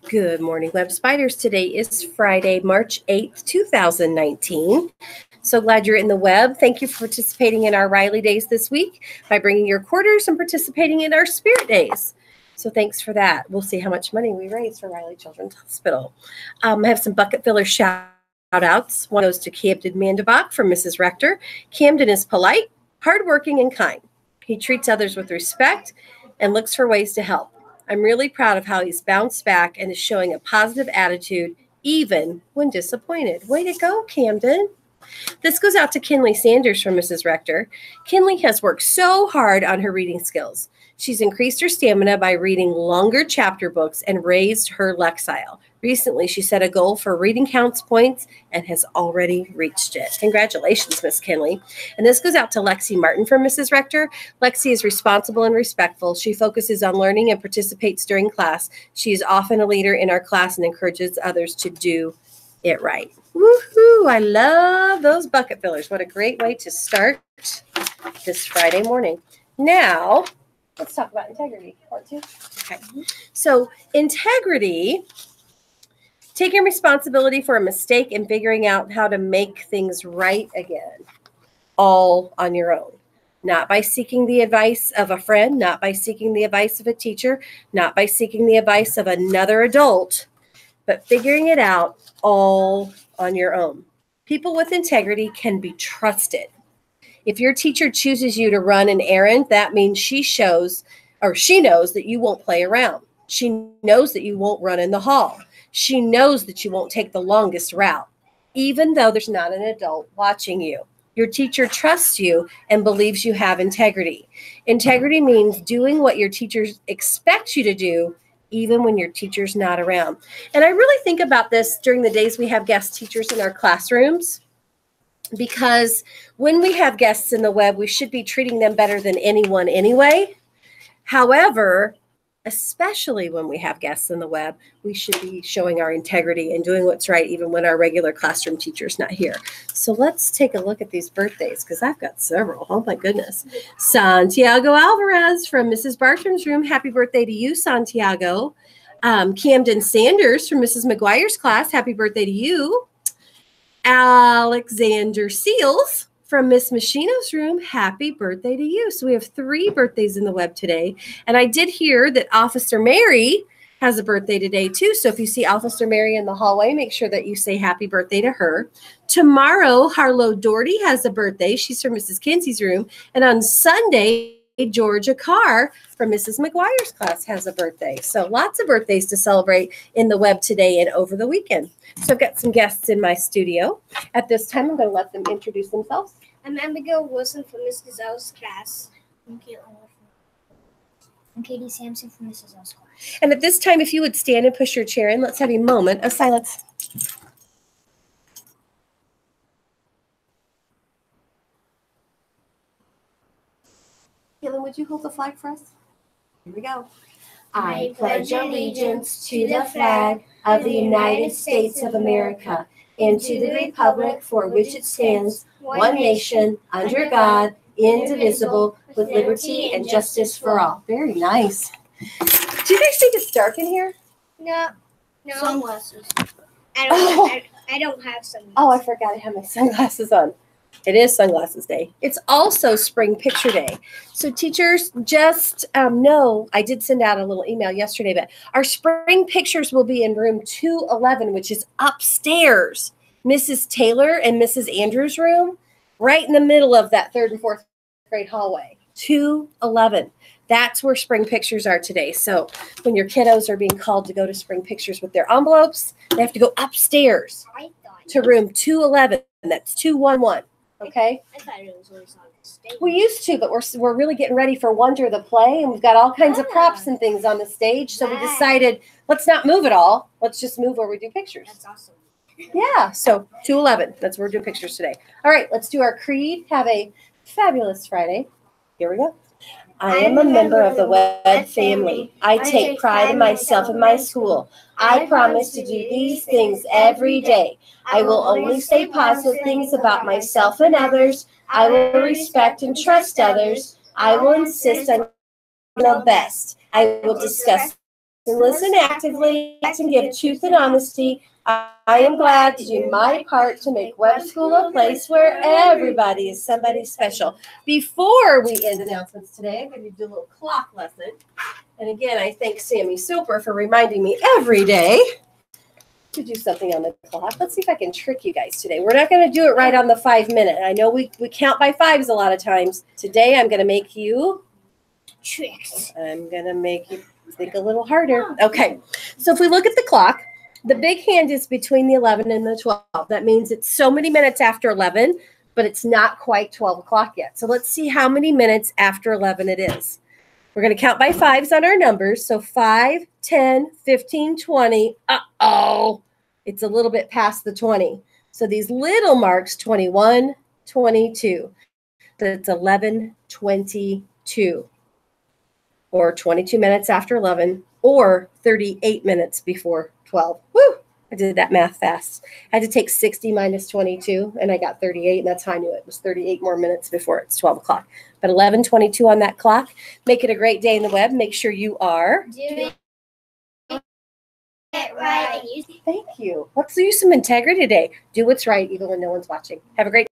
Good morning, Web Spiders. Today is Friday, March 8th, 2019. So glad you're in the web. Thank you for participating in our Riley Days this week by bringing your quarters and participating in our Spirit Days. So thanks for that. We'll see how much money we raise for Riley Children's Hospital. I have some bucket filler shout-outs. One goes to Camden Mandebach from Mrs. Rector. Camden is polite, hardworking, and kind. He treats others with respect and looks for ways to help. I'm really proud of how he's bounced back and is showing a positive attitude even when disappointed. Way to go, Camden. This goes out to Kinley Sanders from Mrs. Rector. Kinley has worked so hard on her reading skills. She's increased her stamina by reading longer chapter books and raised her lexile. Recently, she set a goal for reading counts points and has already reached it. Congratulations, Miss Kinley. And this goes out to Lexi Martin from Mrs. Rector. Lexi is responsible and respectful. She focuses on learning and participates during class. She is often a leader in our class and encourages others to do it right. Woohoo! I love those bucket fillers. What a great way to start this Friday morning. Now, let's talk about integrity. Part two. Okay. So integrity, taking responsibility for a mistake and figuring out how to make things right again, all on your own. Not by seeking the advice of a friend, not by seeking the advice of a teacher, not by seeking the advice of another adult, but figuring it out all on your own. People with integrity can be trusted. If your teacher chooses you to run an errand, that means she knows that you won't play around. She knows that you won't run in the hall. She knows that you won't take the longest route, even though there's not an adult watching you. Your teacher trusts you and believes you have integrity. Integrity means doing what your teachers expect you to do, even when your teacher's not around. And I really think about this during the days we have guest teachers in our classrooms, because when we have guests in the web, we should be treating them better than anyone anyway. However, especially when we have guests in the web, we should be showing our integrity and doing what's right even when our regular classroom teacher's not here. So let's take a look at these birthdays, because I've got several. Oh my goodness. Santiago Alvarez from Mrs. Bartram's room. Happy birthday to you, Santiago. Camden Sanders from Mrs. McGuire's class. Happy birthday to you. Alexander Seals from Miss Machino's room. Happy birthday to you. So we have 3 birthdays in the web today. And I did hear that Officer Mary has a birthday today too. So if you see Officer Mary in the hallway, make sure that you say happy birthday to her. Tomorrow, Harlow Doherty has a birthday. She's from Mrs. Kinsey's room. And on Sunday, Georgia Carr from Mrs. McGuire's class has a birthday. So lots of birthdays to celebrate in the web today and over the weekend. So I've got some guests in my studio. At this time, I'm going to let them introduce themselves. I'm Abigail Wilson from Miss Gazelle's class. I'm Katie Sampson from Mrs. L's class. And at this time, if you would stand and push your chair in, let's have a moment of silence. Caitlin, would you hold the flag for us? Here we go. I pledge allegiance to the flag of the United States of America and to the republic for which it stands, one nation, under God, indivisible, with liberty and justice for all. Very nice. Do you guys think it's dark in here? No. Sunglasses. I don't have sunglasses. Oh, I forgot I have my sunglasses on. It is Sunglasses Day. It's also Spring Picture Day. So teachers, just know, I did send out a little email yesterday, but our spring pictures will be in room 211, which is upstairs. Mrs. Taylor and Mrs. Andrews' room, right in the middle of that 3rd and 4th grade hallway. 211. That's where spring pictures are today. So when your kiddos are being called to go to spring pictures with their envelopes, they have to go upstairs to room 211. That's 211. Okay. I thought it was always on the stage. We used to, but we're really getting ready for Wonder the Play, and we've got all kinds of props and things on the stage. So we decided, let's not move it all. Let's just move where we do pictures. That's awesome. Yeah. So 211. That's where we're doing pictures today. All right. Let's do our creed. Have a fabulous Friday. Here we go. I am a member of the Webb family. I take pride in myself and my school. I promise to do these things every day. I will only say positive things about myself and others. I will respect and trust others. I will insist on the best. I will discuss and listen actively, and give truth and honesty. I am glad to do my part to make Web School a place where everybody is somebody special. Before we end announcements today, I'm going to do a little clock lesson. And again, I thank Sammy Soper for reminding me every day to do something on the clock. Let's see if I can trick you guys today. We're not going to do it right on the 5-minute. I know we count by fives a lot of times. Today, I'm going to make you Tricks. I'm going to make you think a little harder. Okay, so if we look at the clock, the big hand is between the 11 and the 12. That means it's so many minutes after 11, but it's not quite 12 o'clock yet. So let's see how many minutes after 11 it is. We're going to count by fives on our numbers. So 5, 10, 15, 20. Uh-oh, it's a little bit past the 20. So these little marks, 21, 22. That's 11, 22. Or 22 minutes after 11, or 38 minutes before 12. Woo! I did that math fast. I had to take 60 minus 22, and I got 38, and that's how I knew it was 38 more minutes before it's 12 o'clock. But 11:22 on that clock. Make it a great day in the web. Make sure you are Doing it right. Thank you. Let's use some integrity today. Do what's right, even when no one's watching. Have a great